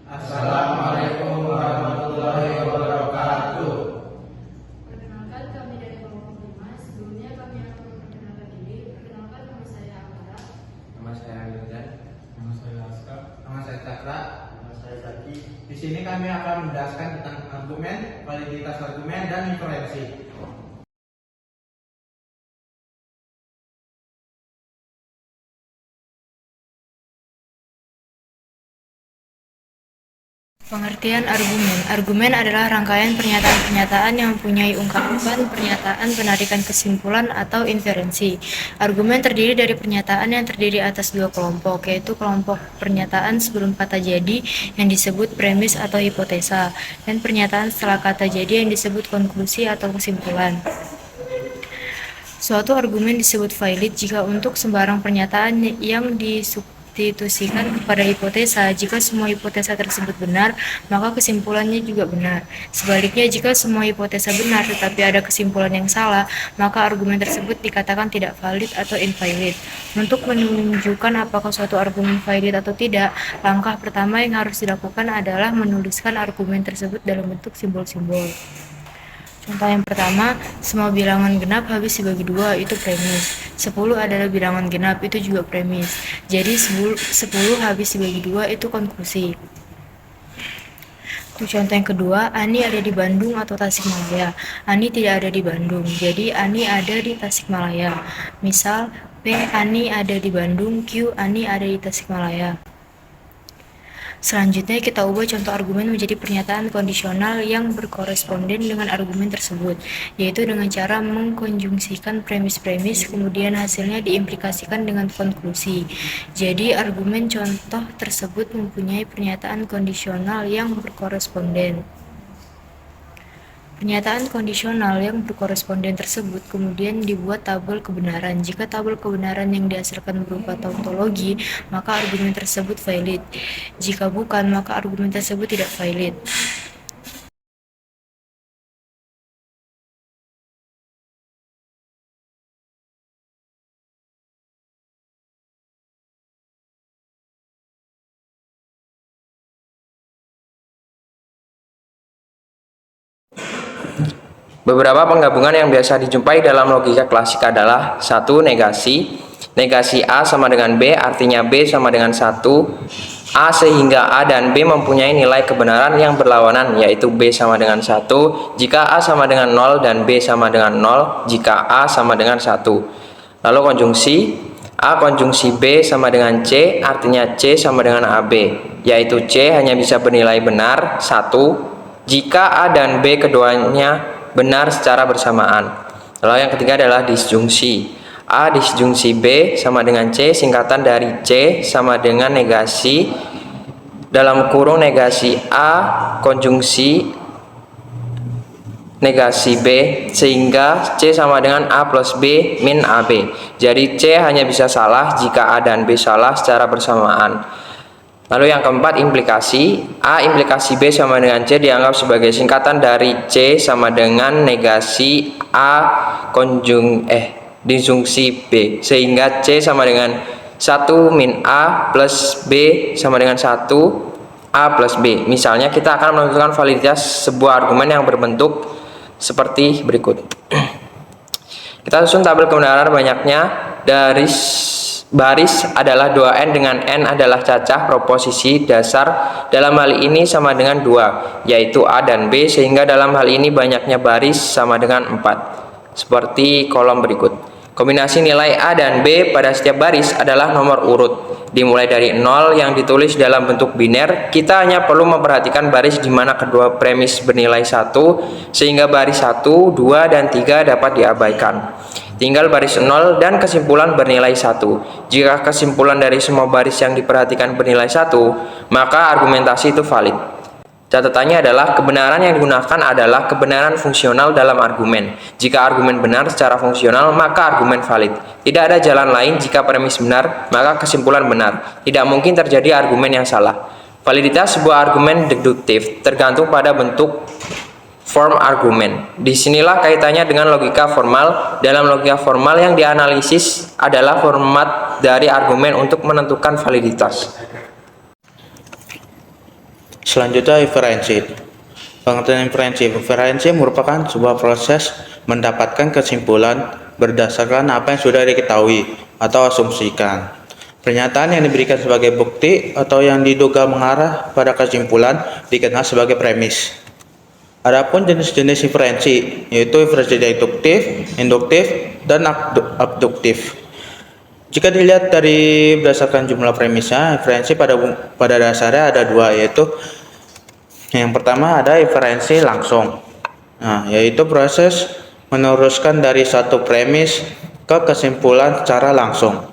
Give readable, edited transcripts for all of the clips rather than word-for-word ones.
Assalamualaikum warahmatullahi wabarakatuh. Perkenalkan, kami dari kelompok 5. Sebelumnya kami akan memperkenalkan diri. Perkenalkan, nama saya Amara. Nama saya Wildan. Nama saya Aska. Nama saya Cakra. Nama saya Zaki. Di sini kami akan menjelaskan tentang argumen, validitas argumen, dan inferensi. Pengertian argumen. Argumen adalah rangkaian pernyataan-pernyataan yang mempunyai ungkapan, pernyataan, penarikan kesimpulan, atau inferensi. Argumen terdiri dari pernyataan yang terdiri atas dua kelompok, yaitu kelompok pernyataan sebelum kata jadi yang disebut premis atau hipotesa, dan pernyataan setelah kata jadi yang disebut konklusi atau kesimpulan. Suatu argumen disebut valid jika untuk sembarang pernyataan yang disubstitusikan kepada hipotesa. Jika semua hipotesa tersebut benar, maka kesimpulannya juga benar. Sebaliknya, jika semua hipotesa benar tetapi ada kesimpulan yang salah, maka argumen tersebut dikatakan tidak valid atau invalid. Untuk menunjukkan apakah suatu argumen valid atau tidak, langkah pertama yang harus dilakukan adalah menuliskan argumen tersebut dalam bentuk simbol-simbol. Contoh yang pertama, semua bilangan genap habis dibagi 2, itu premis. 10 adalah bilangan genap, itu juga premis. Jadi 10 habis dibagi 2 itu konklusi. Untuk contoh yang kedua, Ani ada di Bandung atau Tasikmalaya. Ani tidak ada di Bandung, jadi Ani ada di Tasikmalaya. Misal, P. Ani ada di Bandung, Q. Ani ada di Tasikmalaya. Selanjutnya kita ubah contoh argumen menjadi pernyataan kondisional yang berkoresponden dengan argumen tersebut, yaitu dengan cara mengkonjungsikan premis-premis, kemudian hasilnya diimplikasikan dengan konklusi. Jadi argumen contoh tersebut mempunyai pernyataan kondisional yang berkoresponden. Pernyataan kondisional yang berkoresponden tersebut kemudian dibuat tabel kebenaran. Jika tabel kebenaran yang dihasilkan berupa tautologi, maka argumen tersebut valid. Jika bukan, maka argumen tersebut tidak valid. Beberapa penggabungan yang biasa dijumpai dalam logika klasik adalah 1. Negasi. Negasi A sama dengan B, artinya B sama dengan 1. A sehingga A dan B mempunyai nilai kebenaran yang berlawanan, yaitu B sama dengan 1 jika A sama dengan 0 dan B sama dengan 0 jika A sama dengan 1. Lalu konjungsi. A konjungsi B sama dengan C, artinya C sama dengan AB, yaitu C hanya bisa bernilai benar 1 jika A dan B keduanya benar secara bersamaan. Lalu yang ketiga adalah disjungsi. A disjungsi B sama dengan C, singkatan dari C sama dengan negasi dalam kurung negasi A konjungsi negasi B, sehingga C sama dengan A plus B min AB. Jadi C hanya bisa salah jika A dan B salah secara bersamaan. Lalu yang keempat, implikasi. A implikasi B sama dengan C dianggap sebagai singkatan dari C sama dengan negasi A disjungsi B, sehingga C sama dengan 1 min A plus B sama dengan 1 A plus B. Misalnya kita akan menentukan validitas sebuah argumen yang berbentuk seperti berikut. Kita susun tabel kebenaran banyaknya dari baris adalah 2n dengan n adalah cacah proposisi dasar dalam hal ini sama dengan 2, yaitu A dan B, sehingga dalam hal ini banyaknya baris sama dengan 4 seperti kolom berikut. Kombinasi nilai A dan B pada setiap baris adalah nomor urut dimulai dari 0 yang ditulis dalam bentuk biner. Kita hanya perlu memperhatikan baris di mana kedua premis bernilai 1 sehingga baris 1, 2, dan 3 dapat diabaikan. Tinggal baris 0 dan kesimpulan bernilai 1. Jika kesimpulan dari semua baris yang diperhatikan bernilai 1, maka argumentasi itu valid. Catatannya adalah kebenaran yang digunakan adalah kebenaran fungsional dalam argumen. Jika argumen benar secara fungsional, maka argumen valid. Tidak ada jalan lain jika premis benar, maka kesimpulan benar. Tidak mungkin terjadi argumen yang salah. Validitas sebuah argumen deduktif tergantung pada bentuk form argumen. Disinilah kaitannya dengan logika formal. Dalam logika formal yang dianalisis adalah format dari argumen untuk menentukan validitas. Selanjutnya inferensi. Pengertian inferensi. Inferensi merupakan sebuah proses mendapatkan kesimpulan berdasarkan apa yang sudah diketahui atau asumsikan. Pernyataan yang diberikan sebagai bukti atau yang diduga mengarah pada kesimpulan dikenal sebagai premis. Adapun jenis-jenis inferensi yaitu inferensi deduktif, induktif, dan abduktif. Jika dilihat dari berdasarkan jumlah premisnya, inferensi pada dasarnya ada dua, yaitu yang pertama ada inferensi langsung. Nah, yaitu proses meneruskan dari satu premis ke kesimpulan secara langsung.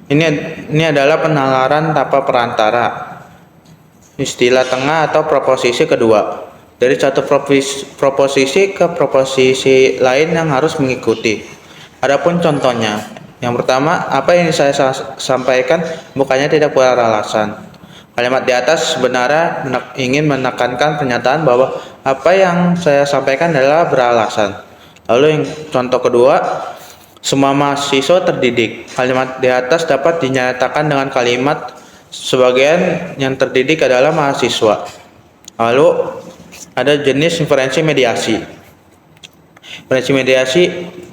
Ini adalah penalaran tanpa perantara. Istilah tengah atau proposisi kedua. Dari satu proposisi ke proposisi lain yang harus mengikuti. Adapun contohnya, yang pertama, apa yang saya sampaikan bukannya tidak beralasan. Kalimat di atas sebenarnya ingin menekankan pernyataan bahwa apa yang saya sampaikan adalah beralasan. Lalu yang contoh kedua, semua mahasiswa terdidik. Kalimat di atas dapat dinyatakan dengan kalimat sebagian yang terdidik adalah mahasiswa. Lalu ada jenis inferensi mediasi. Inferensi mediasi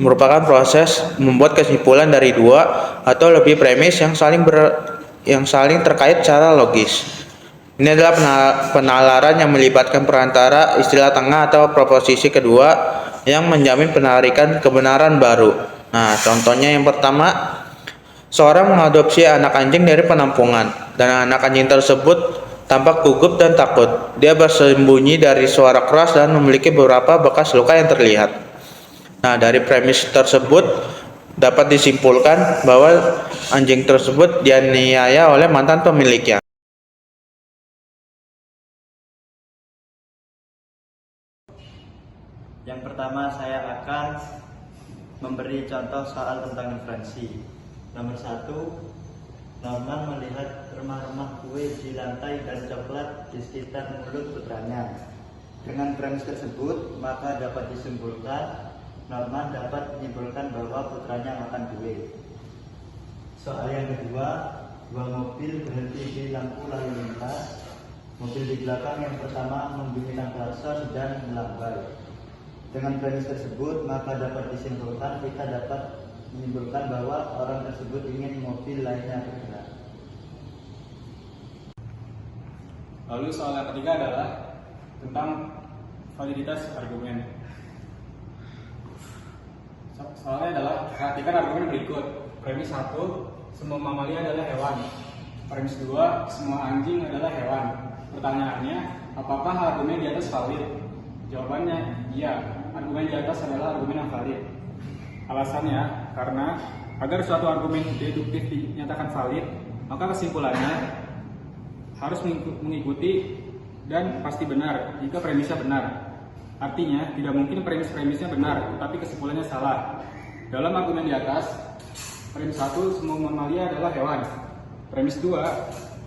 merupakan proses membuat kesimpulan dari dua atau lebih premis yang saling terkait secara logis. Ini adalah penalaran yang melibatkan perantara istilah tengah atau proposisi kedua yang menjamin penarikan kebenaran baru. Nah, contohnya yang pertama, seorang mengadopsi anak anjing dari penampungan dan anak anjing tersebut tampak gugup dan takut. Dia bersembunyi dari suara keras dan memiliki beberapa bekas luka yang terlihat. Nah, dari premis tersebut dapat disimpulkan bahwa anjing tersebut dianiaya oleh mantan pemiliknya. Yang pertama saya akan memberi contoh soal tentang inferensi. Nomor 1, Norman melihat remah-remah kue di lantai dan coklat di sekitar mulut putranya. Dengan premis tersebut, maka dapat disimpulkan Norman dapat menyimpulkan bahwa putranya makan kue. Soal yang kedua, dua mobil berhenti di lampu lalu lintas. Mobil di belakang yang pertama membunyikan klakson dan melambai. Dengan premis tersebut, maka dapat disimpulkan kita dapat menyimpulkan bahwa orang tersebut ingin mobil lainnya bergerak. Lalu soal yang ketiga adalah tentang validitas argumen. Soalnya adalah perhatikan argumen berikut. Premis 1, semua mamalia adalah hewan. Premis 2, semua anjing adalah hewan. Pertanyaannya, apakah argumen di atas valid? Jawabannya, iya. Argumen di atas adalah argumen yang valid. Alasannya, karena agar suatu argumen deduktif dinyatakan valid, maka kesimpulannya harus mengikuti dan pasti benar jika premisnya benar. Artinya, tidak mungkin premis-premisnya benar, tetapi kesimpulannya salah. Dalam argumen di atas, premis 1, semua mamalia adalah hewan. Premis 2,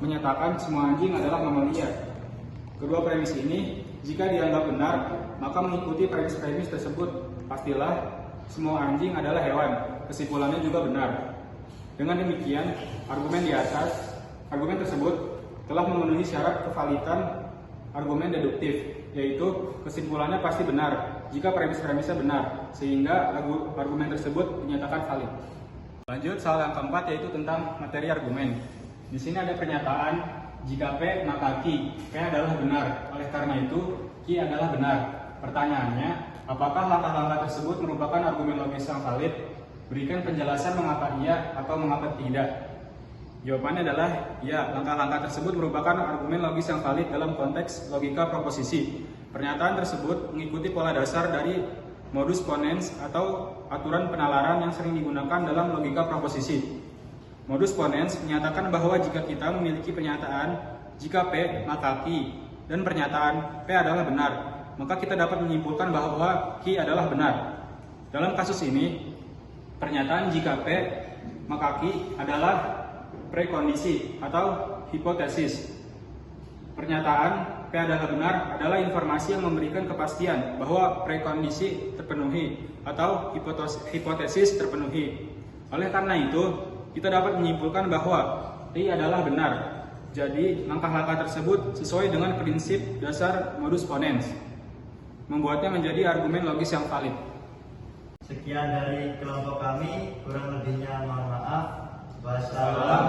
menyatakan semua anjing adalah mamalia. Kedua premis ini, jika dianggap benar, maka mengikuti premis-premis tersebut. Pastilah semua anjing adalah hewan. Kesimpulannya juga benar. Dengan demikian, argumen tersebut telah memenuhi syarat kevalitan argumen deduktif, yaitu kesimpulannya pasti benar jika premis-premisnya benar, sehingga argumen tersebut dinyatakan valid. Lanjut soal yang keempat, yaitu tentang materi argumen. Di sini ada pernyataan jika P maka Q. P adalah benar, oleh karena itu Q adalah benar. Pertanyaannya, apakah langkah-langkah tersebut merupakan argumen logis yang valid? Berikan penjelasan mengapa iya atau mengapa tidak. Jawabannya adalah ya, langkah-langkah tersebut merupakan argumen logis yang valid dalam konteks logika proposisi. Pernyataan tersebut mengikuti pola dasar dari modus ponens atau aturan penalaran yang sering digunakan dalam logika proposisi. Modus ponens menyatakan bahwa jika kita memiliki pernyataan jika P maka Q dan pernyataan P adalah benar, maka kita dapat menyimpulkan bahwa Q adalah benar. Dalam kasus ini, pernyataan jika P maka Q adalah prekondisi atau hipotesis. Pernyataan P adalah benar adalah informasi yang memberikan kepastian bahwa prekondisi terpenuhi atau hipotesis terpenuhi. Oleh karena itu, kita dapat menyimpulkan bahwa I adalah benar. Jadi, langkah-langkah tersebut sesuai dengan prinsip dasar modus ponens, membuatnya menjadi argumen logis yang valid. Sekian dari kelompok kami, kurang lebihnya mohon maaf. Wassalamualaikum